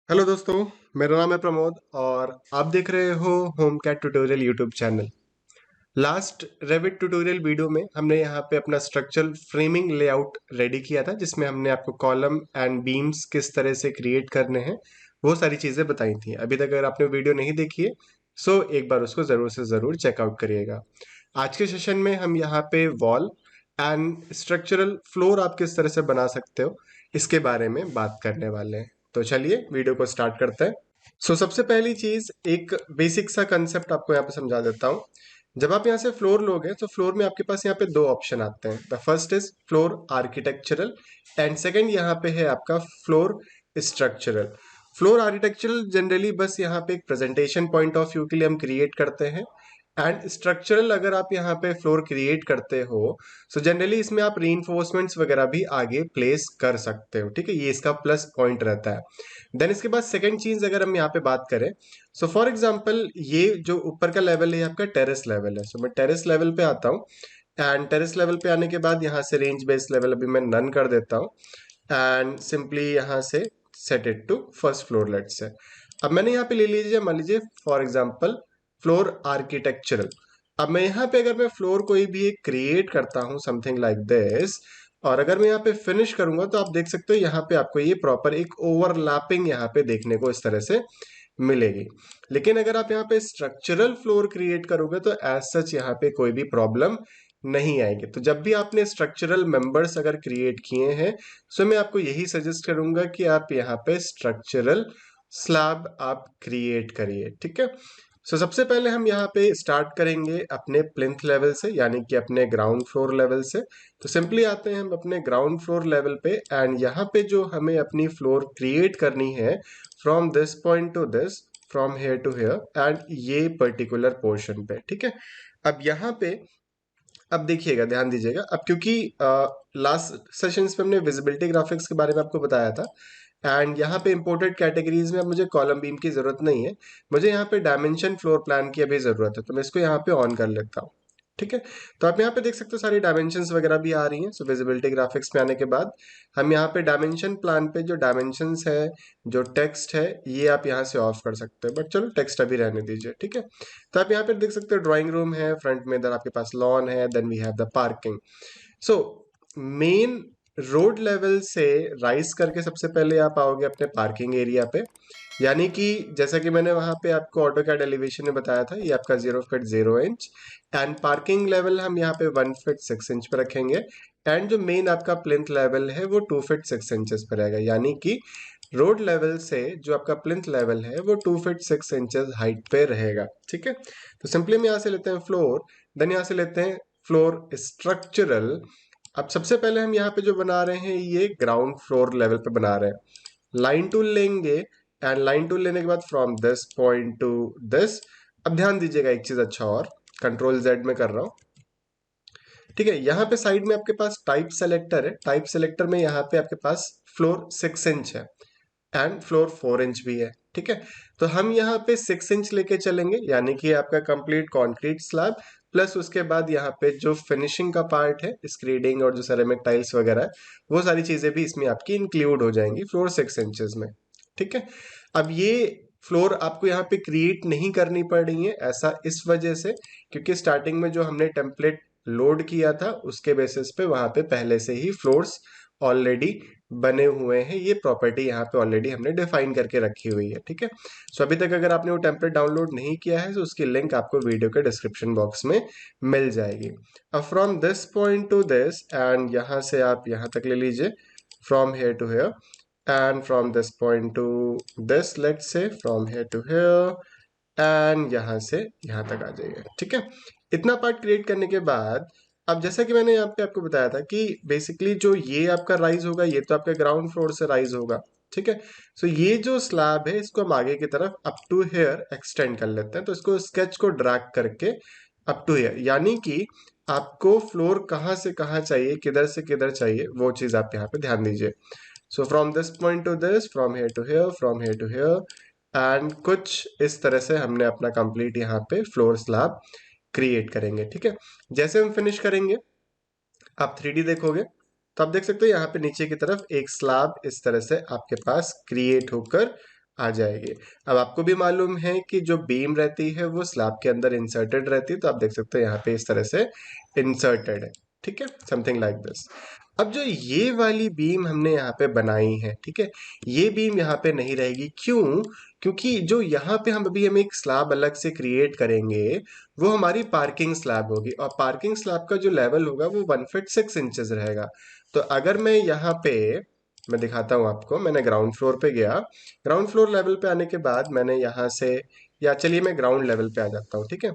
Hello दोस्तों। मेरा नाम है प्रमोद और आप देख रहे हो Home CAD tutorial YouTube channel. Last Revit tutorial video में हमने यहाँ पे अपना स्ट्रक्चरल फ्रेमिंग लेआउट रेडी किया था, जिसमें हमने आपको कॉलम एंड बीम्स किस तरह से क्रिएट करने हैं वो सारी चीज़ें बताई थी। अभी तक अगर आपने वीडियो नहीं देखी है सो एक बार उसको ज़रूर से ज़रूर चेकआउट करिएगा। आज के सेशन में हम यहाँ पे वॉल एंड स्ट्रक्चरल फ्लोर आप किस तरह से बना सकते हो इसके बारे में बात करने वाले हैं। तो चलिए वीडियो को स्टार्ट करते हैं। सबसे पहली चीज एक बेसिक सा कंसेप्ट आपको यहाँ पे समझा देता हूँ। जब आप यहाँ से फ्लोर लोगे तो फ्लोर में आपके पास यहाँ पे दो ऑप्शन आते हैं। The first is floor architectural and second यहाँ पे है आपका floor structural. Floor architectural generally बस यहाँ पे एक प्रेजेंटेशन पॉइंट ऑफ व्यू के लिए हम क्रिएट करते हैं। एंड स्ट्रक्चरल अगर आप यहाँ पे फ्लोर क्रिएट करते हो सो जनरली इसमें आप रीइंफोर्समेंट्स वगैरह भी आगे प्लेस कर सकते हो। ठीक है, ये इसका प्लस पॉइंट रहता है। देन इसके बाद सेकंड चीज अगर हम यहाँ पे बात करें, सो फॉर एग्जांपल ये जो ऊपर का लेवल है आपका टेरेस लेवल है। सो मैं टेरेस लेवल पे आता हूँ एंड टेरेस लेवल पे आने के बाद यहाँ से रेंज बेस लेवल अभी मैं नन कर देता हूँ एंड सिंपली यहाँ से set it to first floor let say. अब मैंने यहाँ पे ले लीजिए, मान लीजिए फॉर एग्जांपल फ्लोर आर्किटेक्चरल। अब मैं यहाँ पे अगर मैं फ्लोर कोई भी एक क्रिएट करता हूँ समथिंग लाइक दिस, और अगर मैं यहाँ पे फिनिश करूंगा तो आप देख सकते हो यहाँ पे आपको ये प्रॉपर एक ओवरलैपिंग यहाँ पे देखने को इस तरह से मिलेगी। लेकिन अगर आप यहाँ पे स्ट्रक्चरल फ्लोर क्रिएट करोगे तो एज सच यहाँ पे कोई भी प्रॉब्लम नहीं आएगी। तो जब भी आपने स्ट्रक्चरल मेंबर्स अगर क्रिएट किए हैं सो मैं आपको यही सजेस्ट करूंगा कि आप यहाँ पे स्ट्रक्चरल स्लैब आप क्रिएट करिए। ठीक है, सबसे पहले हम यहाँ पे स्टार्ट करेंगे अपने प्लिंथ लेवल से, यानी कि अपने ग्राउंड फ्लोर लेवल से। तो सिंपली आते हैं हम अपने ग्राउंड फ्लोर लेवल पे एंड यहाँ पे जो हमें अपनी फ्लोर क्रिएट करनी है from this point to this, from here to here and ये पर्टिकुलर पोर्शन पे। ठीक है, अब यहाँ पे अब देखिएगा, ध्यान दीजिएगा। अब क्योंकि लास्ट सेशंस में हमने विजिबिलिटी ग्राफिक्स के बारे में आपको बताया था एंड यहाँ पे इंपोर्टेड कैटेगरीज में अब मुझे कॉलम बीम की जरूरत नहीं है, मुझे यहाँ पे डायमेंशन फ्लोर प्लान की अभी जरूरत है। तो मैं इसको यहाँ पे ऑन कर लेता हूँ। ठीक है, तो आप यहाँ पे देख सकते हो सारी डायमेंशंस वगैरह भी आ रही हैं। सो विजिबिलिटी ग्राफिक्स पे आने के बाद हम यहाँ पे डायमेंशन प्लान पे जो डायमेंशंस है, जो टेक्स्ट है, ये आप यहाँ से ऑफ कर सकते हो, बट चलो टेक्स्ट अभी रहने दीजिए। ठीक है, तो आप यहाँ पे देख सकते हो ड्राइंग रूम है, फ्रंट में इधर आपके पास लॉन है, then we have the parking. So main road level से राइज करके सबसे पहले आप आओगे अपने पार्किंग एरिया पे, यानी कि जैसा कि मैंने वहां पे आपको ऑटो कैड एलिवेशन में बताया था, ये आपका 0 feet 0 inch and parking level हम यहाँ पे 1 फीट 6 इंच पे रखेंगे एंड जो मेन आपका प्लिंथ लेवल है वो 2 फीट 6 इंचेस पे रहेगा, यानी कि रोड लेवल से जो आपका प्लिंथ लेवल है वो 2 फीट 6 इंचेस हाइट पे रहेगा। ठीक है, तो सिंपली हम यहाँ से लेते हैं फ्लोर, देन यहाँ से लेते हैं फ्लोर स्ट्रक्चरल। अब सबसे पहले हम यहाँ पे जो बना रहे हैं ये ग्राउंड फ्लोर लेवल पे बना रहे हैं। लाइन टूल लेंगे एंड लाइन टूल लेने के बाद from this point to this. अब ध्यान दीजिएगा एक चीज अच्छा, और कंट्रोल जेड में कर रहा हूँ। ठीक है, यहाँ पे साइड में आपके पास टाइप सेलेक्टर है, टाइप सेलेक्टर में यहाँ पे आपके पास फ्लोर 6 इंच है एंड फ्लोर 4 इंच भी है। ठीक है, तो हम यहाँ पे 6 इंच लेके चलेंगे, यानी कि आपका कंप्लीट कंक्रीट स्लैब प्लस उसके बाद यहाँ पे जो फिनिशिंग का पार्ट है, स्क्रीडिंग और जो सेरेमिक टाइल्स वगैरह है, वो सारी चीजें भी इसमें आपकी इंक्लूड हो जाएंगी फ्लोर 6 इंचेस में। ठीक है, अब ये फ्लोर आपको यहाँ पे क्रिएट नहीं करनी पड़ रही है, ऐसा इस वजह से क्योंकि स्टार्टिंग में जो हमने टेम्पलेट लोड किया था उसके बेसिस पे वहां पे पहले से ही फ्लोर्स ऑलरेडी बने हुए हैं। ये प्रॉपर्टी यहाँ पे ऑलरेडी हमने डिफाइन करके रखी हुई है। ठीक है, सो अभी तक अगर आपने वो टेम्पलेट डाउनलोड नहीं किया है तो उसकी लिंक आपको वीडियो के डिस्क्रिप्शन बॉक्स में मिल जाएगी। अब from this point to this and यहाँ से आप यहाँ तक ले लीजिए, from here to here and from this point to this, let's say from here to here and यहाँ से यहाँ तक आ जाइए। ठीक है, इतना पार्ट क्रिएट करने के बाद अब जैसा कि मैंने यहाँ पे आपको बताया था कि बेसिकली जो ये आपका राइज होगा ये तो आपके ग्राउंड फ्लोर से राइज होगा। ठीक है, सो ये जो स्लैब है इसको हम आगे की तरफ अप टू हेयर एक्सटेंड कर लेते हैं। तो इसको स्केच को ड्रैग करके अप टू हेयर, यानी कि आपको फ्लोर कहाँ से कहाँ चाहिए, किधर से किधर चाहिए, वो चीज आप यहाँ पे ध्यान दीजिए। So from this point to this, from here to here, from here to here and कुछ इस तरह से हमने अपना कंप्लीट यहाँ पे फ्लोर स्लैब क्रिएट करेंगे। ठीक है, जैसे हम फिनिश करेंगे आप 3D देखोगे तो आप देख सकते हो यहाँ पे नीचे की तरफ एक स्लैब इस तरह से आपके पास क्रिएट होकर आ जाएगी। अब आपको भी मालूम है कि जो बीम रहती है वो स्लैब के अंदर इंसर्टेड रहती है, तो आप देख सकते हो यहाँ पे इस तरह से इंसर्टेड है, ठीक है, समथिंग लाइक दिस। अब जो ये वाली बीम हमने यहाँ पे बनाई है, ठीक है, ये बीम यहाँ पे नहीं रहेगी। क्यों? क्योंकि जो यहाँ पे हम एक स्लैब अलग से क्रिएट करेंगे, वो हमारी पार्किंग स्लैब होगी, और पार्किंग स्लैब का जो लेवल होगा वो 1 फीट 6 इंचेस रहेगा। तो अगर मैं यहाँ पे, मैं दिखाता हूँ आपको, मैंने ग्राउंड फ्लोर पे गया, ग्राउंड फ्लोर लेवल पे आने के बाद मैंने यहाँ से, या चलिए मैं ग्राउंड लेवल पे आ जाता हूँ, ठीक है।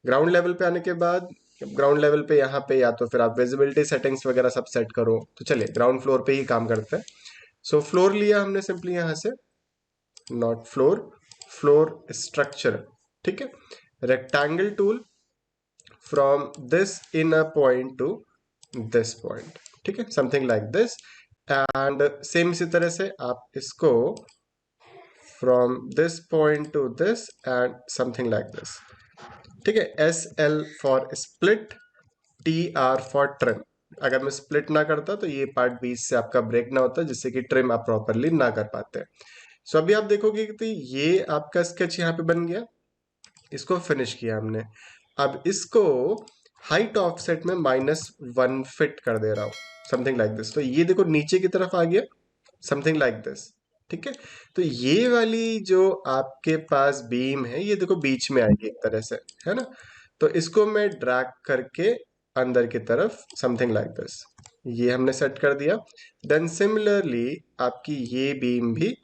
ग्राउंड लेवल पे आने के बाद, ग्राउंड लेवल पे यहाँ पे या तो फिर आप विजिबिलिटी सेटिंग्स वगैरह सब सेट करो, तो चलिए ग्राउंड फ्लोर पे ही काम करते हैं। सो फ्लोर लिया हमने सिंपली यहाँ से, नॉट फ्लोर, फ्लोर स्ट्रक्चर, ठीक है, rectangle tool from this in a point to this point, ठीक है, something like this. And same इसी तरह से आप इसको from this point to this and something like this, ठीक है। S L for split, T R for trim. अगर मैं स्प्लिट ना करता तो ये पार्ट बीच से आपका ब्रेक ना होता, जिससे कि ट्रिम आप प्रॉपरली ना कर पाते। सो अभी आप देखोगे कि ये आपका स्केच यहाँ पे बन गया, इसको फिनिश किया हमने। अब इसको हाइट ऑफसेट में -1 फिट कर दे रहा हूं, समथिंग लाइक दिस। तो ये देखो नीचे की तरफ आ गया, समथिंग लाइक दिस, ठीक है। तो ये वाली जो आपके पास बीम है, ये देखो बीच में आएगी एक तरह से, है ना। तो इसको मैं ड्रैग करके अंदर की तरफ, समथिंग लाइक दिस, ये हमने सेट कर दिया। देन सिमिलरली आपकी ये बीम भी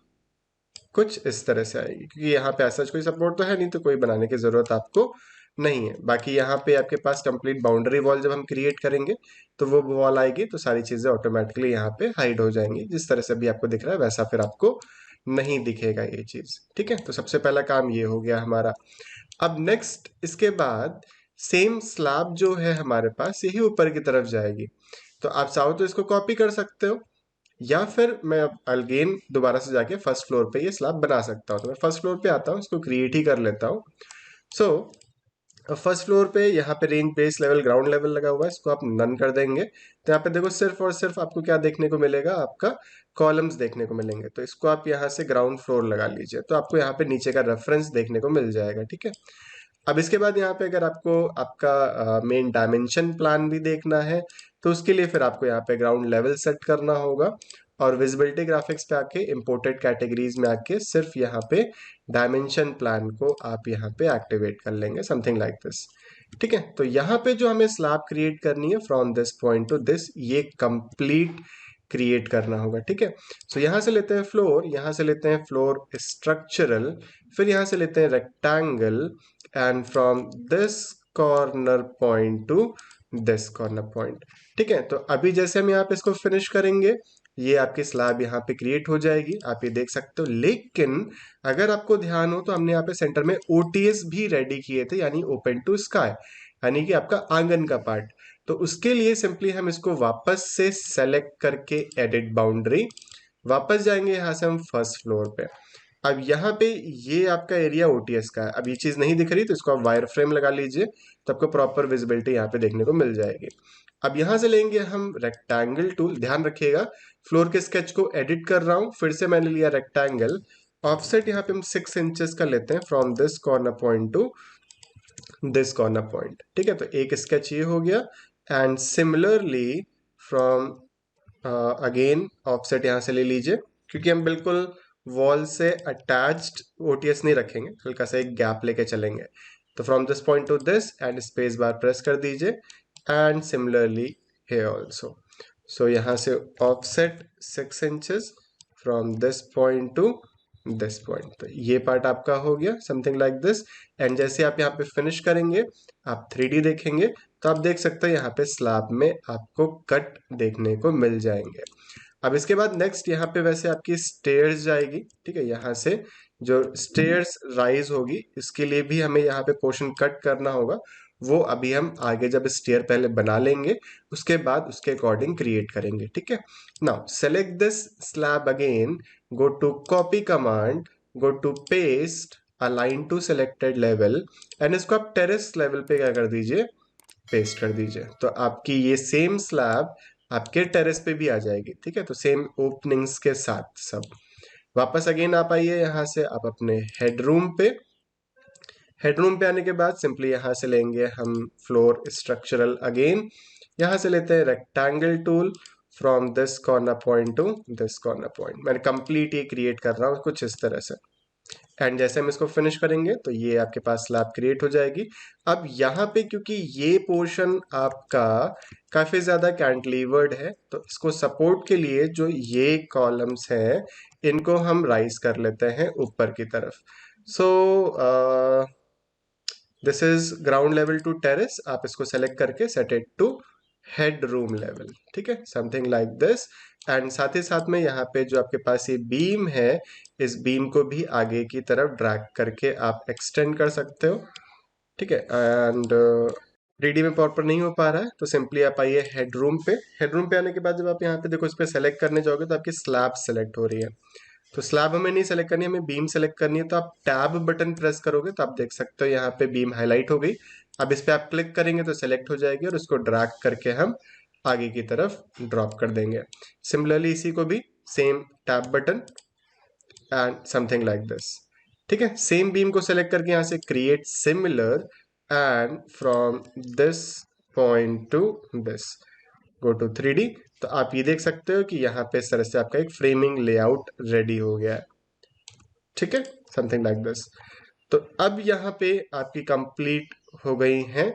कुछ इस तरह से आएगी, क्योंकि यहाँ पे ऐसा कोई सपोर्ट तो है नहीं, तो कोई बनाने की जरूरत आपको नहीं है। बाकी यहाँ पे आपके पास कंप्लीट बाउंड्री वॉल जब हम क्रिएट करेंगे, तो वो वॉल आएगी, तो सारी चीजें ऑटोमेटिकली यहाँ पे हाइड हो जाएंगी। जिस तरह से भी आपको दिख रहा है वैसा फिर आपको नहीं दिखेगा ये चीज, ठीक है। तो सबसे पहला काम ये हो गया हमारा। अब नेक्स्ट इसके बाद सेम स्लैब जो है हमारे पास, यही ऊपर की तरफ जाएगी। तो आप चाहो तो इसको कॉपी कर सकते हो, या फिर मैं अब अगेन दोबारा से जाके फर्स्ट फ्लोर पे ये स्लैब बना सकता हूँ। तो मैं फर्स्ट फ्लोर पे आता हूँ, इसको क्रिएट ही कर लेता हूँ। सो फर्स्ट फ्लोर पे यहाँ पे range base level ground level लगा हुआ है, इसको आप नन कर देंगे। तो यहाँ पे देखो सिर्फ और सिर्फ आपको क्या देखने को मिलेगा, आपका कॉलम्स देखने को मिलेंगे। तो इसको आप यहाँ से ग्राउंड फ्लोर लगा लीजिए, तो आपको यहाँ पे नीचे का रेफरेंस देखने को मिल जाएगा, ठीक है। अब इसके बाद यहाँ पे अगर आपको आपका मेन डायमेंशन प्लान भी देखना है, तो उसके लिए फिर आपको यहाँ पे ग्राउंड लेवल सेट करना होगा, और विजिबिलिटी ग्राफिक्स पे आके इंपोर्टेड कैटेगरीज में आके सिर्फ यहाँ पे डायमेंशन प्लान को आप यहाँ पे एक्टिवेट कर लेंगे, समथिंग लाइक दिस, ठीक है। तो यहाँ पे जो हमें स्लैब क्रिएट करनी है from this point to this, ये कंप्लीट क्रिएट करना होगा, ठीक है। सो यहाँ से लेते हैं फ्लोर, यहाँ से लेते हैं फ्लोर स्ट्रक्चरल, फिर यहाँ से लेते हैं rectangle, and from this corner point to this corner point, ठीक है। तो अभी जैसे हम यहाँ पे इसको फिनिश करेंगे, ये आपकी स्लैब यहाँ पे क्रिएट हो जाएगी, आप ये देख सकते हो। लेकिन अगर आपको ध्यान हो तो हमने यहाँ पे सेंटर में ओटीएस भी रेडी किए थे, यानी ओपन टू स्काई, यानी कि आपका आंगन का पार्ट। तो उसके लिए सिंपली हम इसको वापस से सेलेक्ट करके एडिट बाउंड्री, वापस जाएंगे यहाँ से हम फर्स्ट फ्लोर पे। अब यहाँ पे ये आपका एरिया ओटीएस का है। अब ये चीज नहीं दिख रही, तो इसको आप वायर फ्रेम लगा लीजिए, तो आपको प्रॉपर विजिबिलिटी यहाँ पे देखने को मिल जाएगी। अब यहाँ से लेंगे हम रेक्टेंगल टूल, ध्यान रखिएगा फ्लोर के स्केच को एडिट कर रहा हूँ, फिर से मैंने लिया रेक्टेंगल, ऑफसेट यहाँ पे हम 6 इंचेस का लेते हैं from this corner point to this corner point, ठीक है। तो एक स्केच ये हो गया, and similarly from again offset यहाँ से ले लीजिए, क्योंकि हम बिल्कुल वॉल से अटैच्ड ओटीएस नहीं रखेंगे, हल्का सा एक गैप लेके चलेंगे। तो from this point to this and space bar press कर दीजिए, and similarly here also. So यहाँ से offset 6 inches from this point to this point. तो ये पार्ट आपका हो गया, समथिंग लाइक दिस। एंड जैसे आप यहाँ पे फिनिश करेंगे, आप 3D देखेंगे, तो आप देख सकते हैं यहाँ पे स्लैब में आपको कट देखने को मिल जाएंगे। अब इसके बाद नेक्स्ट यहाँ पे वैसे आपकी स्टेयर्स जाएगी, ठीक है। यहाँ से जो स्टेयर्स राइज होगी, इसके लिए भी हमें यहाँ पे पोर्शन कट करना होगा। वो अभी हम आगे जब स्टेयर पहले बना लेंगे, उसके बाद उसके अकॉर्डिंग क्रिएट करेंगे, ठीक है। Now select this slab again, go to copy command, go to paste, align to selected level, and इसको आप टेरेस लेवल पे क्या कर दीजिए, पेस्ट कर दीजिए। तो आपकी ये सेम स्लैब आपके टेरेस पे भी आ जाएगी, ठीक है। तो सेम ओपनिंग्स के साथ सब, वापस अगेन आप आइए यहाँ से आप अपने हेडरूम पे आने के बाद सिंपली यहाँ से लेंगे हम फ्लोर स्ट्रक्चरल अगेन, यहाँ से लेते हैं rectangle tool from this corner point to this corner point. मैंने कंप्लीट ये क्रिएट कर रहा हूँ कुछ इस तरह से, एंड जैसे हम इसको फिनिश करेंगे तो ये आपके पास स्लैब क्रिएट हो जाएगी। अब यहाँ पे क्योंकि ये पोर्शन आपका काफी ज्यादा कैंटिलीवर्ड है, तो इसको सपोर्ट के लिए जो ये कॉलम्स हैं इनको हम राइज कर लेते हैं ऊपर की तरफ। So this is ground level to terrace, आप इसको सेलेक्ट करके set it to head room level, ठीक है, समथिंग लाइक दिस। एंड साथ ही साथ में यहाँ पे जो आपके पास ये बीम है, इस बीम को भी आगे की तरफ ड्रैग करके आप एक्सटेंड कर सकते हो, ठीक है। एंड 3D में प्रॉपर नहीं हो पा रहा है तो सिंपली आप आइए हेडरूम पे आने के बाद जब आप यहाँ पे देखो इस पे सेलेक्ट करने जाओगे तो आपकी स्लैब सेलेक्ट हो रही है। तो स्लैब हमें नहीं सेलेक्ट करनी है, हमें बीम सेलेक्ट करनी है, तो आप टैब बटन प्रेस करोगे तो आप देख सकते हो यहाँ पे बीम हाईलाइट हो गई। अब इस पे आप क्लिक करेंगे तो सेलेक्ट हो जाएगी और उसको ड्रैग करके हम आगे की तरफ ड्रॉप कर देंगे। सिमिलरली इसी को भी same tab button and something like this, ठीक है। सेम बीम को सेलेक्ट करके यहाँ से create similar and from this point to this go to 3D। तो आप ये देख सकते हो कि यहाँ पे इस तरह से आपका एक फ्रेमिंग लेआउट रेडी हो गया है, ठीक है, समथिंग लाइक दिस। तो अब यहाँ पे आपकी कंप्लीट हो गई है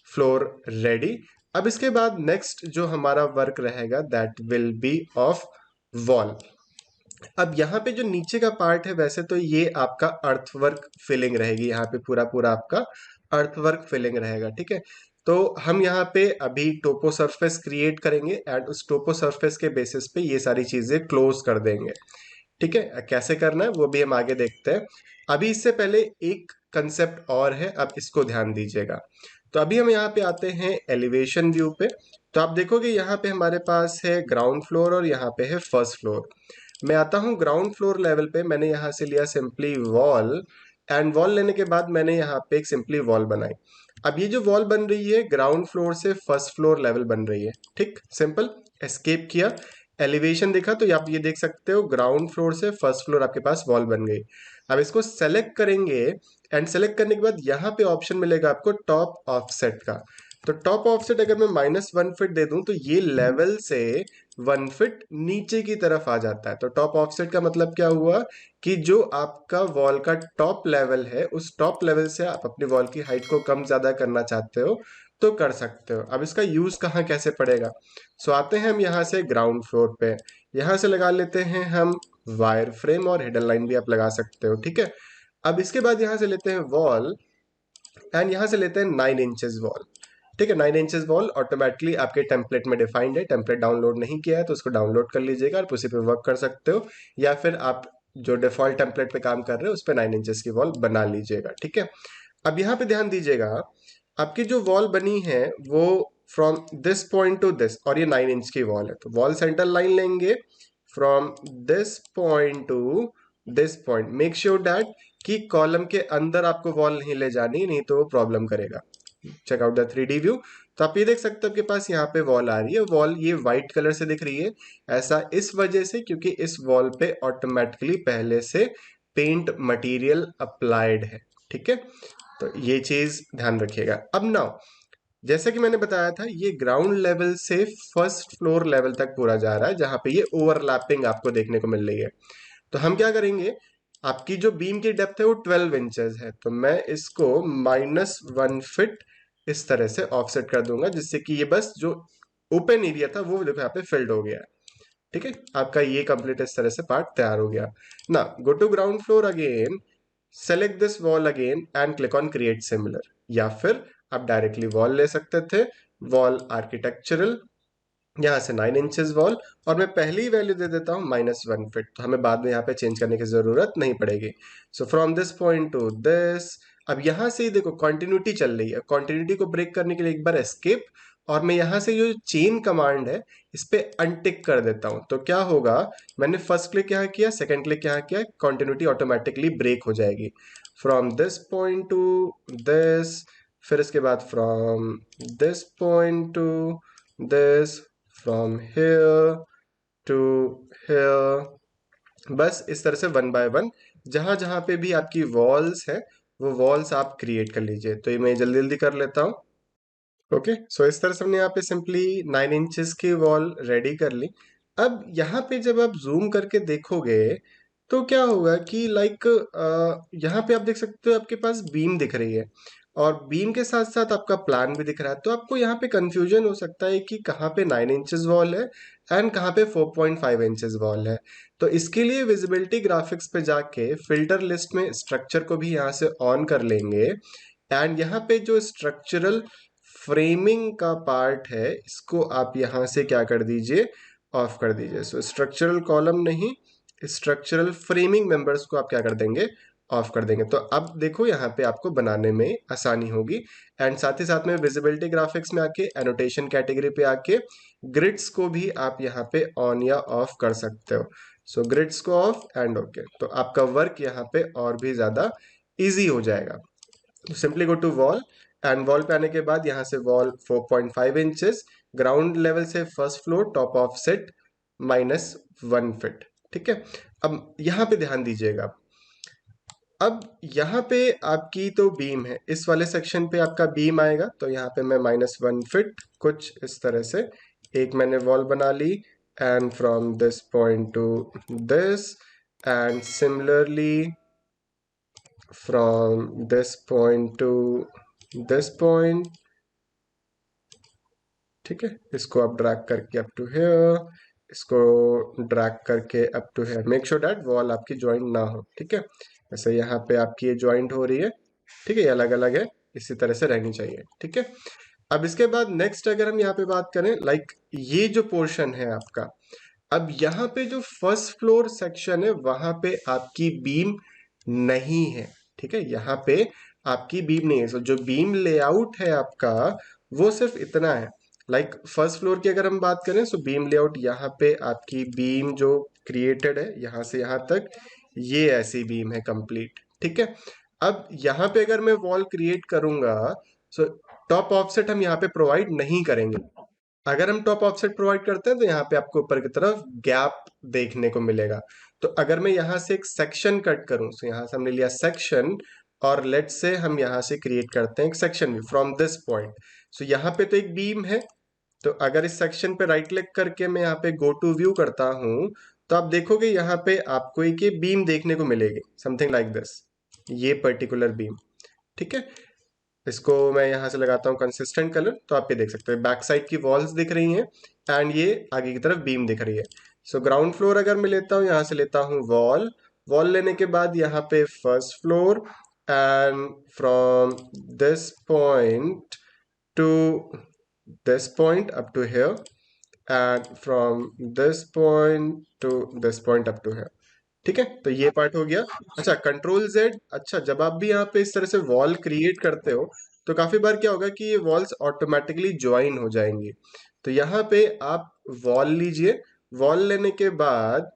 फ्लोर रेडी। अब इसके बाद नेक्स्ट जो हमारा वर्क रहेगा that will be of wall. अब यहाँ पे जो नीचे का पार्ट है वैसे तो ये आपका अर्थवर्क फिलिंग रहेगी, यहाँ पे पूरा पूरा आपका अर्थवर्क फिलिंग रहेगा, ठीक है। तो हम यहाँ पे अभी टोपो सरफेस क्रिएट करेंगे एंड उस टोपो सरफेस के बेसिस पे ये सारी चीजें क्लोज कर देंगे, ठीक है। कैसे करना है वो भी हम आगे देखते हैं। अभी इससे पहले एक कंसेप्ट और है, अब इसको ध्यान दीजिएगा। तो अभी हम यहाँ पे आते हैं एलिवेशन व्यू पे। तो आप देखोगे यहाँ पे हमारे पास है ग्राउंड फ्लोर और यहाँ पे है फर्स्ट फ्लोर। मैं आता हूँ ग्राउंड फ्लोर लेवल पे, मैंने यहाँ से लिया सिंपली वॉल, एंड वॉल लेने के बाद मैंने यहाँ पे एक सिंपली वॉल बनाई। अब ये जो वॉल बन रही है ग्राउंड फ्लोर से फर्स्ट फ्लोर लेवल बन रही है, ठीक, सिंपल एस्केप किया, एलिवेशन देखा तो आप ये देख सकते हो ग्राउंड फ्लोर से फर्स्ट फ्लोर आपके पास वॉल बन गई। अब इसको सेलेक्ट करेंगे एंड सेलेक्ट करने के बाद यहाँ पे ऑप्शन मिलेगा आपको टॉप ऑफसेट का। तो टॉप ऑफसेट अगर मैं -1 फीट दे दूं तो ये लेवल से 1 फीट नीचे की तरफ आ जाता है। तो टॉप ऑफसेट का मतलब क्या हुआ कि जो आपका वॉल का टॉप लेवल है उस टॉप लेवल से आप अपनी वॉल की हाइट को कम ज्यादा करना चाहते हो तो कर सकते हो। अब इसका यूज कहाँ कैसे पड़ेगा, सो आते हैं हम यहाँ से ग्राउंड फ्लोर पे, यहाँ से लगा लेते हैं हम वायर फ्रेम और हिडन लाइन भी आप लगा सकते हो, ठीक है। अब इसके बाद यहाँ से लेते हैं वॉल एंड यहाँ से लेते हैं 9 इंचेस वॉल, ठीक है। 9 इंचेस वॉल ऑटोमेटिकली आपके टेम्पलेट में डिफाइंड है, टेम्पलेट डाउनलोड नहीं किया है तो उसको डाउनलोड कर लीजिएगा और उसी पे वर्क कर सकते हो, या फिर आप जो डिफॉल्ट टेम्पलेट पे काम कर रहे हो उस पर 9 इंचेस की वॉल बना लीजिएगा, ठीक है। अब यहाँ पे ध्यान दीजिएगा, आपकी जो वॉल बनी है वो from this point to this, और ये 9 इंच की वॉल है तो वॉल सेंटर लाइन लेंगे from this point to this point. Make sure that कि कॉलम के अंदर आपको वॉल नहीं ले जानी, नहीं तो वो प्रॉब्लम करेगा। Check out the 3D view. तो आप ये देख सकते हो आपके पास यहाँ पे वॉल आ रही है, वॉल ये व्हाइट कलर से दिख रही है, ऐसा इस वजह से क्योंकि इस वॉल पे ऑटोमेटिकली पहले से पेंट मटेरियल अप्लाइड है, ठीक है। तो ये चीज ध्यान रखिएगा। अब नाउ जैसा कि मैंने बताया था ये ग्राउंड लेवल से फर्स्ट फ्लोर लेवल तक पूरा जा रहा है जहां पे ये ओवरलैपिंग आपको देखने को मिल रही है। तो हम क्या करेंगे, आपकी जो बीम की डेप्थ है वो 12 इंचेस है, तो मैं इसको -1 फीट इस तरह से ऑफसेट कर दूंगा जिससे कि ये बस जो ओपन एरिया था वो देखो यहाँ पे फिल्ड हो गया है, ठीक है। आपका ये कंप्लीट इस तरह से पार्ट तैयार हो गया ना। Go to ground floor again, select this wall again and click on create similar, या फिर आप डायरेक्टली वॉल ले सकते थे, वॉल आर्किटेक्चरल, यहाँ से 9 इंचेस वॉल, और मैं पहली वैल्यू दे देता हूँ -1 फीट, तो हमें बाद में यहाँ पे चेंज करने की जरूरत नहीं पड़ेगी। सो from this point to this, अब यहाँ से देखो कंटिन्यूटी चल रही है, कंटिन्यूटी को ब्रेक करने के लिए एक बार एस्केप, और मैं यहाँ से जो चेन कमांड है इस पे अनटिक कर देता हूँ। तो क्या होगा, मैंने फर्स्ट क्लिक यहाँ किया, सेकंड क्लिक यहाँ किया, कंटिन्यूटी ऑटोमेटिकली ब्रेक हो जाएगी। From this point to this, फिर इसके बाद from this point to this, from here to here, बस इस तरह से वन बाय वन जहां जहां पे भी आपकी वॉल्स है वो वॉल्स आप क्रिएट कर लीजिए। तो ये मैं जल्दी जल्दी कर लेता हूँ। ओके, सो इस तरह से हमने यहाँ पे सिंपली 9 इंचेस की वॉल रेडी कर ली। अब यहाँ पे जब आप जूम करके देखोगे तो क्या होगा कि लाइक यहाँ पे आप देख सकते हो आपके पास बीम दिख रही है और बीम के साथ साथ आपका प्लान भी दिख रहा है। तो आपको यहाँ पे कंफ्यूजन हो सकता है कि कहाँ पे 9 इंचेस वॉल है एंड कहाँ पे 4.5 इंचेस वॉल है। तो इसके लिए विजिबिलिटी ग्राफिक्स पे जाके फिल्टर लिस्ट में स्ट्रक्चर को भी यहाँ से ऑन कर लेंगे एंड यहाँ पे जो स्ट्रक्चरल फ्रेमिंग का पार्ट है इसको आप यहाँ से क्या कर दीजिए, ऑफ कर दीजिए। सो स्ट्रक्चरल कॉलम नहीं, स्ट्रक्चरल फ्रेमिंग मेंबर्स को आप क्या कर देंगे, ऑफ कर देंगे। तो अब देखो यहाँ पे आपको बनाने में आसानी होगी एंड साथ ही साथ में विजिबिलिटी ग्राफिक्स में आके एनोटेशन कैटेगरी पे आके ग्रिड्स को भी आप यहाँ पे ऑन या ऑफ कर सकते हो। सो ग्रिड्स को ऑफ एंड ओके, तो आपका वर्क यहाँ पे और भी ज्यादा इजी हो जाएगा। तो simply go to wall and wall पे आने के बाद यहाँ से वॉल 4.5 इंचेस, ग्राउंड लेवल से first floor top of set -1 feet. ठीक है, अब यहाँ पे ध्यान दीजिएगा। अब यहाँ पे आपकी तो बीम है, इस वाले सेक्शन पे आपका बीम आएगा। तो यहाँ पे मैं -1 फीट कुछ इस तरह से एक मैंने वॉल बना ली and from this point to this end similarly from this point to this point। ठीक है, इसको आप ड्रैग करके अप टू हेयर, इसको ड्रैग करके up to here. Make sure that wall आपकी ज्वाइंट ना हो। ठीक है, जैसे यहाँ पे आपकी ये ज्वाइंट हो रही है, ठीक है, ये अलग अलग है, इसी तरह से रहनी चाहिए। ठीक है, अब इसके बाद नेक्स्ट अगर हम यहाँ पे बात करें, लाइक ये जो पोर्शन है आपका, अब यहाँ पे जो फर्स्ट फ्लोर सेक्शन है वहां पे आपकी बीम नहीं है। ठीक है, यहाँ पे आपकी बीम नहीं है। सो जो बीम लेआउट है आपका वो सिर्फ इतना है। लाइक फर्स्ट फ्लोर की अगर हम बात करें, सो बीम लेआउट यहाँ पे आपकी बीम जो क्रिएटेड है यहाँ से यहाँ तक, ये ऐसी बीम है कंप्लीट। ठीक है, अब यहाँ पे अगर मैं वॉल क्रिएट करूंगा, सो टॉप ऑफसेट हम यहाँ पे प्रोवाइड नहीं करेंगे। अगर हम टॉप ऑफसेट प्रोवाइड करते हैं तो यहाँ पे आपको ऊपर की तरफ गैप देखने को मिलेगा। तो अगर मैं यहाँ से एक सेक्शन कट करूं, तो यहाँ से हमने लिया सेक्शन और लेट से हम यहाँ से क्रिएट करते हैं एक सेक्शन भी फ्रॉम दिस पॉइंट। सो यहाँ पे तो एक बीम है, तो अगर इस सेक्शन पे राइट क्लिक करके मैं यहाँ पे गो टू व्यू करता हूं तो आप देखोगे यहाँ पे आपको एक ये बीम देखने को मिलेगी, समथिंग लाइक दिस, ये पर्टिकुलर बीम। ठीक है, इसको मैं यहाँ से लगाता हूँ कंसिस्टेंट कलर, तो आप ये देख सकते हैं बैक साइड की वॉल्स दिख रही हैं एंड ये आगे की तरफ बीम दिख रही है। सो ग्राउंड फ्लोर अगर मैं लेता हूँ, यहाँ से लेता हूँ वॉल, वॉल लेने के बाद यहाँ पे first floor and from this point to this point up to here and from this point to this point up to here. ठीक है, तो ये पार्ट हो गया। अच्छा, कंट्रोल जेड। अच्छा, जब आप भी यहाँ पे इस तरह से वॉल क्रिएट करते हो तो काफी बार क्या होगा कि ये वॉल्स ऑटोमेटिकली ज्वाइन हो जाएंगी। तो यहाँ पे आप वॉल लीजिए, वॉल लेने के बाद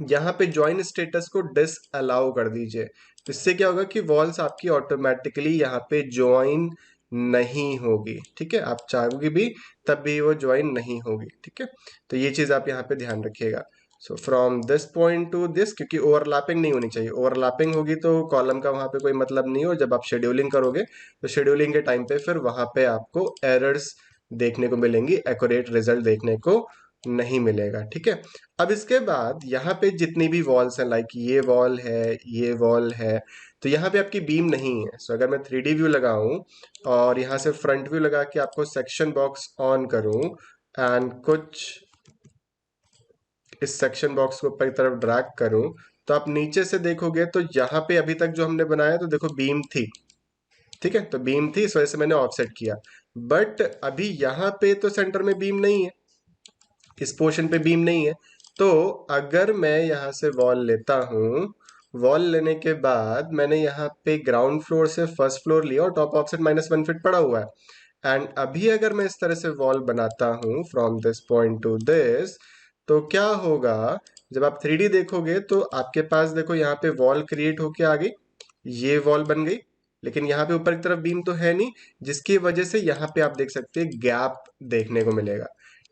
यहाँ पे ज्वाइन स्टेटस को डिस अलाउ कर दीजिए। तो इससे क्या होगा कि वॉल्स आपकी ऑटोमेटिकली यहाँ पे ज्वाइन नहीं होगी। ठीक है, आप चाहोगे भी तब भी वो ज्वाइन नहीं होगी। ठीक है, तो ये चीज आप यहाँ पे ध्यान रखिएगा। सो from this point to this, क्योंकि ओवरलैपिंग नहीं होनी चाहिए, ओवरलैपिंग होगी तो कॉलम का वहां पे कोई मतलब नहीं हो। जब आप शेड्यूलिंग करोगे तो शेड्यूलिंग के टाइम पे फिर वहां पे आपको एरर्स देखने को मिलेंगी, एक्यूरेट रिजल्ट देखने को नहीं मिलेगा। ठीक है, अब इसके बाद यहाँ पे जितनी भी वॉल्स हैं, लाइक ये वॉल है, ये वॉल है, तो यहाँ पे आपकी बीम नहीं है। सो अगर मैं 3D व्यू लगाऊं और यहाँ से फ्रंट व्यू लगा के आपको सेक्शन बॉक्स ऑन करूं एंड कुछ इस सेक्शन बॉक्स को ऊपर की तरफ ड्रैग करूं, तो आप नीचे से देखोगे तो यहाँ पे अभी तक जो हमने बनाया तो देखो बीम थी। ठीक है, तो बीम थी, इस वजह से मैंने ऑफसेट किया। बट अभी यहाँ पे तो सेंटर में बीम नहीं है, इस पोर्शन पे बीम नहीं है। तो अगर मैं यहाँ से वॉल लेता हूँ, वॉल लेने के बाद मैंने यहाँ पे ग्राउंड फ्लोर से फर्स्ट फ्लोर लिया और टॉप ऑफसेट -1 फीट पड़ा हुआ है एंड अभी अगर मैं इस तरह से वॉल बनाता हूँ from this point to this, तो क्या होगा, जब आप 3D देखोगे तो आपके पास देखो यहाँ पे वॉल क्रिएट होके आ गई, ये वॉल बन गई, लेकिन यहाँ पे ऊपर की तरफ बीम तो है नहीं, जिसकी वजह से यहाँ पे आप देख सकते हैं गैप देखने को मिलेगा।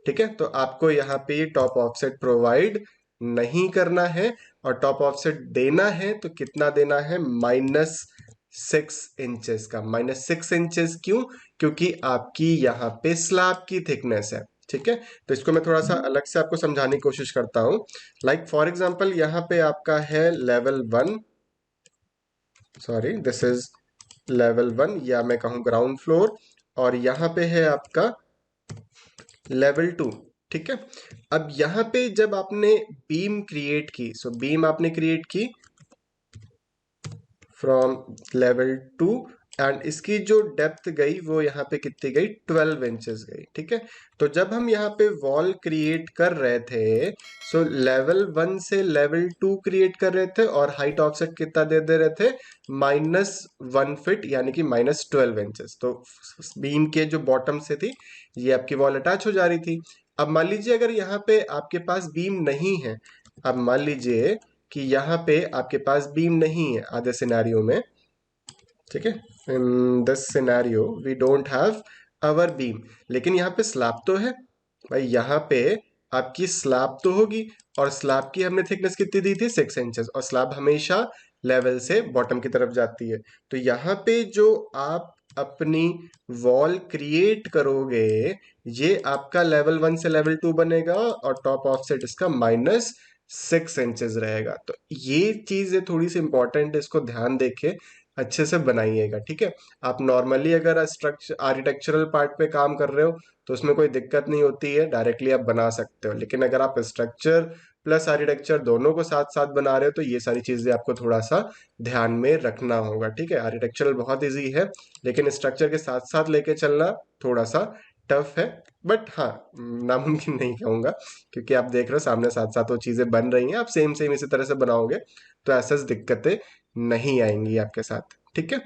ठीक है, तो आपको यहाँ पे टॉप ऑफसेट प्रोवाइड नहीं करना है और टॉप ऑफसेट देना है तो कितना देना है, -6 इंचेस का। -6 इंचेस क्यों? क्योंकि आपकी यहाँ पे स्लैब की थिकनेस है। ठीक है, तो इसको मैं थोड़ा सा अलग से आपको समझाने की कोशिश करता हूँ। लाइक फॉर एग्जाम्पल यहाँ पे आपका है level 1, sorry this is level 1 या मैं कहूँ ग्राउंड फ्लोर, और यहाँ पे है आपका लेवल 2। ठीक है, अब यहाँ पे जब आपने बीम क्रिएट की, सो बीम आपने क्रिएट की फ्रॉम लेवल 2 एंड इसकी जो डेप्थ गई वो यहाँ पे कितनी गई, 12 इंचेस गई। ठीक है, तो जब हम यहाँ पे वॉल क्रिएट कर रहे थे, सो लेवल 1 से लेवल 2 क्रिएट कर रहे थे और हाइट ऑफसेट कितना दे रहे थे, -1 फीट यानी कि -12 इंचेस। तो बीम के जो बॉटम से थी ये आपकी वॉल अटैच हो जा रही थी। अब मान लीजिए अगर यहाँ पे आपके पास बीम नहीं है, अब मान लीजिए कि यहाँ पे आपके पास बीम नहीं है आधे सिनेरियो में। ठीक है, in this scenario we don't have our beam, लेकिन यहाँ पे स्लैब तो है भाई। यहाँ पे आपकी स्लैब तो होगी, और स्लैब की हमने थिकनेस कितनी दी थी, 6 इंचेस, और स्लैब हमेशा लेवल से बॉटम की तरफ जाती है। तो यहाँ पे जो आप अपनी वॉल क्रिएट करोगे, ये आपका लेवल 1 से लेवल 2 बनेगा और टॉप ऑफसेट इसका -6 इंचेस रहेगा। तो ये चीज थोड़ी सी इंपॉर्टेंट है, इसको ध्यान देके अच्छे से बनाइएगा। ठीक है, आप नॉर्मली अगर स्ट्रक्चर आर्किटेक्चरल पार्ट पे काम कर रहे हो तो उसमें कोई दिक्कत नहीं होती है, डायरेक्टली आप बना सकते हो। लेकिन अगर आप स्ट्रक्चर प्लस आर्किटेक्चर दोनों को साथ साथ बना रहे हो तो ये सारी चीजें आपको थोड़ा सा ध्यान में रखना होगा। ठीक है, आर्किटेक्चरल बहुत इजी है, लेकिन स्ट्रक्चर के साथ साथ लेके चलना थोड़ा सा टफ है। बट हाँ, नामुमकिन नहीं कहूंगा, क्योंकि आप देख रहे हो सामने साथ साथ वो चीजें बन रही हैं, आप सेम सेम इसी तरह से बनाओगे तो ऐसा दिक्कतें नहीं आएंगी आपके साथ। ठीक है,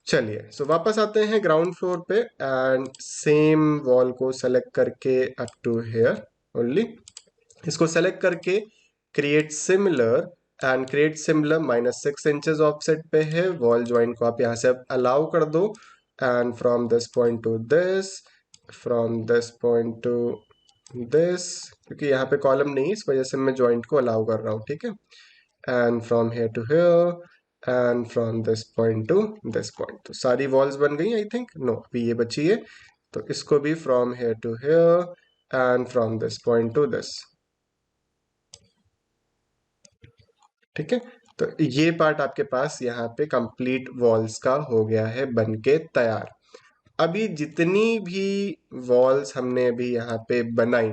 चलिए सो वापस आते हैं ग्राउंड फ्लोर पे एंड सेम वॉल को सेलेक्ट करके अप टू हेयर ओनली, इसको सेलेक्ट करके create similar and create similar -6 inches offset पे है। वॉल ज्वाइंट को आप यहाँ से अलाउ कर दो and from this point to this, from this point to this, क्योंकि यहाँ पे कॉलम नहीं है इस वजह से मैं ज्वाइंट को अलाउ कर रहा हूँ। ठीक है, and from here to here and from this point to this point. तो सारी वॉल्स बन गई आई थिंक, नो अभी ये बची है, तो इसको भी from here to here and from this point to this. ठीक है, तो ये पार्ट आपके पास यहाँ पे कंप्लीट वॉल्स का हो गया है बन के तैयार। अभी जितनी भी वॉल्स हमने अभी यहाँ पे बनाई,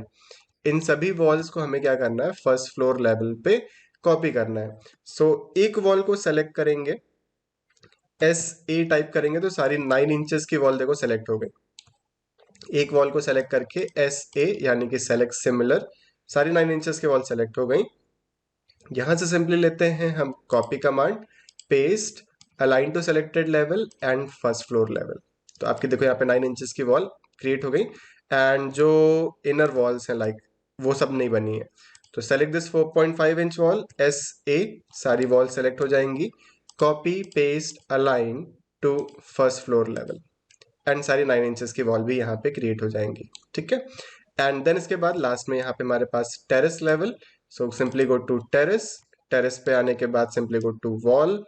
इन सभी वॉल्स को हमें क्या करना है, फर्स्ट फ्लोर लेवल पे कॉपी करना है। सो एक वॉल को सेलेक्ट करेंगे, SA टाइप करेंगे तो सारी 9 इंचेस की वॉल देखो सेलेक्ट हो गई। एक वॉल को सेलेक्ट करके SA यानी कि सेलेक्ट सिमिलर, सारी 9 इंचेस की वॉल सेलेक्ट हो गई। यहां से सिंपली लेते हैं हम copy command, paste, align to selected level and first floor level. तो आपकी देखो यहाँ पे 9 इंचेस की वॉल क्रिएट हो गई एंड जो इनर वॉल्स हैं लाइक वो सब नहीं बनी है। तो select this 4.5 inch wall, SA, सारी वॉल सेलेक्ट हो जाएंगी, copy paste align to first floor level and सारी 9 इंचेस की वॉल भी यहाँ पे क्रिएट हो जाएंगी। ठीक है, एंड देन इसके बाद लास्ट में यहाँ पे हमारे पास terrace level, so simply go to terrace, terrace पे आने के बाद simply go to wall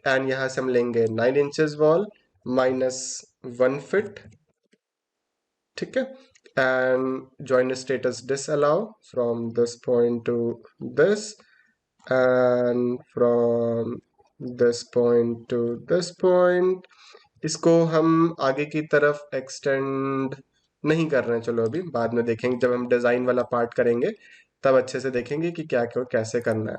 and यहाँ से हम लेंगे 9 इंचेस वॉल -1 फीट। ठीक है, and join status disallow from this point to this and from this point to this point. इसको हम आगे की तरफ एक्सटेंड नहीं कर रहे हैं, चलो अभी बाद में देखेंगे, जब हम डिजाइन वाला पार्ट करेंगे तब अच्छे से देखेंगे कि क्या क्या कैसे करना है।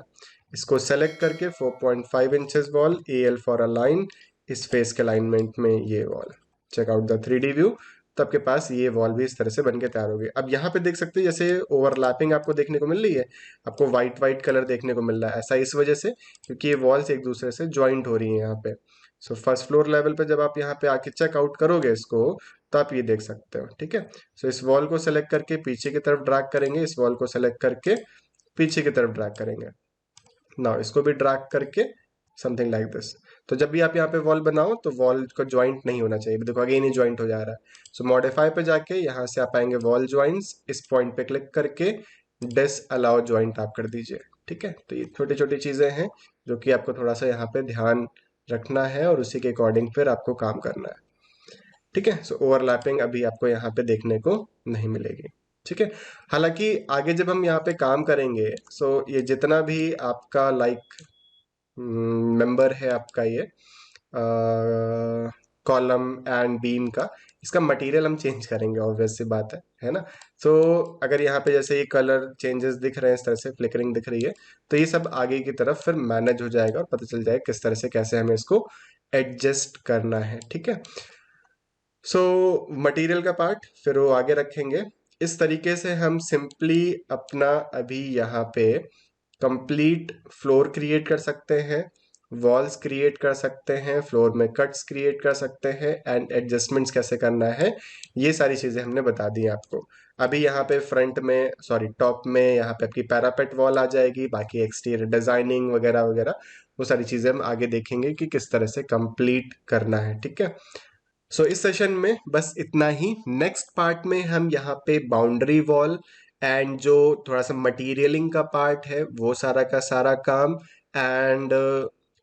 इसको सेलेक्ट करके 4.5 inches wall, AL for a line, इस फेस के अलाइनमेंट में ये wall, check out the 3D view. तो आपके पास ये वॉल भी इस तरह से बनके तैयार हो गई। अब यहाँ पे देख सकते हैं जैसे ओवरलैपिंग आपको देखने को मिल रही है, आपको व्हाइट व्हाइट कलर देखने को मिल रहा है, ऐसा इस वजह से क्योंकि ये वॉल्स एक दूसरे से ज्वाइंट हो रही हैं यहाँ पे। सो फर्स्ट फ्लोर लेवल पे जब आप यहाँ पे आके चेकआउट करोगे इसको तो आप ये देख सकते हो। ठीक है, सो इस वॉल को सेलेक्ट करके पीछे की तरफ ड्रैग करेंगे, इस वॉल को सेलेक्ट करके पीछे की तरफ ड्रैग करेंगे, नाउ इसको भी ड्रैग करके समथिंग लाइक दिस। तो जब भी आप यहाँ पे वॉल बनाओ तो वॉल को ज्वाइंट नहीं होना चाहिए, देखो अगेन ही ज्वाइंट हो जा रहा है। सो मॉडिफाई पे जाके यहाँ से आप आएंगे वॉल ज्वाइंट्स, इस पॉइंट पे क्लिक करके डिसअलाउ ज्वाइंट आप कर दीजिए। ठीक है, तो ये छोटी छोटी चीज़ें हैं जो कि आपको थोड़ा सा यहाँ पे ध्यान रखना है और उसी के अकॉर्डिंग फिर आपको काम करना है। ठीक है, सो ओवरलैपिंग अभी आपको यहाँ पे देखने को नहीं मिलेगी। ठीक है, हालांकि आगे जब हम यहाँ पे काम करेंगे, सो ये जितना भी आपका लाइक मेंबर है आपका ये कॉलम एंड बीम का, इसका मटेरियल हम चेंज करेंगे, ऑब्वियस सी बात है ना। सो अगर यहाँ पे जैसे ये कलर चेंजेस दिख रहे हैं, इस तरह से फ्लिकरिंग दिख रही है, तो ये सब आगे की तरफ फिर मैनेज हो जाएगा और पता चल जाएगा किस तरह से कैसे हमें इसको एडजस्ट करना है। ठीक है, सो मटेरियल का पार्ट फिर वो आगे रखेंगे। इस तरीके से हम सिंपली अपना अभी यहाँ पे कंप्लीट फ्लोर क्रिएट कर सकते हैं, वॉल्स क्रिएट कर सकते हैं, फ्लोर में कट्स क्रिएट कर सकते हैं, एंड एडजस्टमेंट्स कैसे करना है, ये सारी चीज़ें हमने बता दी हैं आपको। अभी यहाँ पे फ्रंट में, सॉरी टॉप में, यहाँ पे आपकी पैरापेट वॉल आ जाएगी, बाकी एक्सटीरियर डिजाइनिंग वगैरह वगैरह वो सारी चीज़ें हम आगे देखेंगे कि किस तरह से कंप्लीट करना है। ठीक है, सो इस सेशन में बस इतना ही। नेक्स्ट पार्ट में हम यहाँ पे बाउंड्री वॉल एंड जो थोड़ा सा मटीरियलिंग का पार्ट है वो सारा का सारा काम, एंड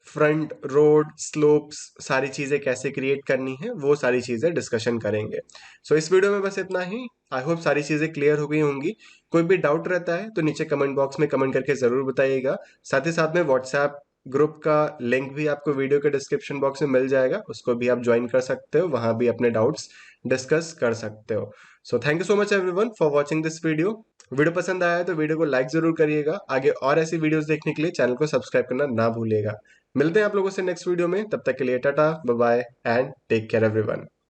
फ्रंट रोड स्लोप्स सारी चीज़ें कैसे क्रिएट करनी है वो सारी चीज़ें डिस्कशन करेंगे। सो इस वीडियो में बस इतना ही। आई होप सारी चीज़ें क्लियर हो गई होंगी। कोई भी डाउट रहता है तो नीचे कमेंट बॉक्स में कमेंट करके ज़रूर बताइएगा। साथ ही साथ में व्हाट्सएप ग्रुप का लिंक भी आपको वीडियो के डिस्क्रिप्शन बॉक्स में मिल जाएगा, उसको भी आप ज्वाइन कर सकते हो, वहां भी अपने डाउट्स डिस्कस कर सकते हो। So thank you so much everyone for watching this video. Video पसंद आया है तो वीडियो को लाइक जरूर करिएगा। आगे और ऐसी वीडियोस देखने के लिए चैनल को सब्सक्राइब करना ना भूलिएगा। मिलते हैं आप लोगों से नेक्स्ट वीडियो में, तब तक के लिए tata bye bye and take care everyone.